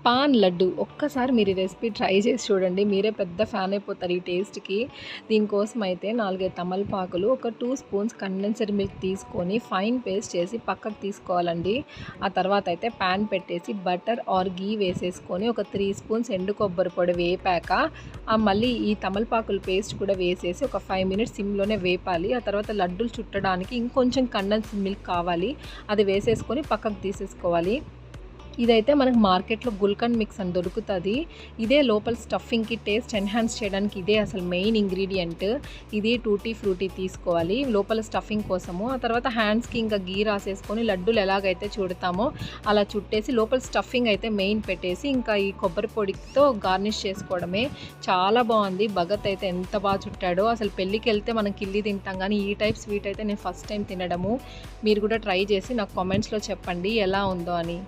Pan laddu ఒక్కసారి మీరు ఈ రెసిపీ ట్రై చేసి చూడండి. మీరే పెద్ద ఫ్యాన్ అయిపోతారు ఈ టేస్ట్‌కి. దీనికోసం అయితే 4, 5 తమలపాకులు, ఒక 2 స్పూన్స్ కండెన్స్డ్ మిల్క్ తీసుకొని ఫైన్ పేస్ట్ చేసి పక్కకు తీసుకోవాలండి. ఆ తర్వాత అయితే పాన్ పెట్టేసి బటర్ ఆర్ ఘీ వేసేసుకొని ఒక 3 స్పూన్స్ ఎండు కొబ్బరి పొడి వేపాక మళ్ళీ ఈ తమలపాకుల పేస్ట్ కూడా వేసేసి ఒక 5 మినిట్స్ సిమ్‌లోనే వేపాలి. ఆ తర్వాత లడ్డూలు చుట్టడానికి ఇంకొంచెం కండెన్స్డ్ మిల్క్ కావాలి. అది వేసేసుకొని పక్కకు తీసేసుకోవాలి. ఇదైతే మనకు మార్కెట్‌లో గుల్కండ్ మిక్స్ అని దొరుకుతది. ఇదే లోపల స్టఫింగ్‌కి టేస్ట్ ఎన్హాన్స్ చేయడానికి ఇదే అసలు మెయిన్ ఇంగ్రీడియంట్. ఇది టూటీ ఫ్రూటీ తీసుకోవాలి లోపల స్టఫింగ్ కోసము. ఆ తర్వాత హ్యాండ్స్‌కి ఇంకా ఘీ రాసేసుకొని లడ్డూలు ఎలాగైతే చుడతామో అలా చుట్టేసి లోపల స్టఫింగ్ అయితే మెయిన్ పెట్టేసి ఇంకా ఈ కొబ్బరి పొడితో గార్నిష్ చేసుకోవడమే. చాలా బాగుంది. భగత్ అయితే ఎంత బాగా చుట్టాడో. అసలు పెళ్ళికెళ్తే మనం కిళ్ళి తింటాం కానీ ఈ టైప్ స్వీట్ అయితే నేను ఫస్ట్ టైం తినడము. మీరు కూడా ట్రై చేసి నాకు కామెంట్స్‌లో చెప్పండి ఎలా ఉందో అని.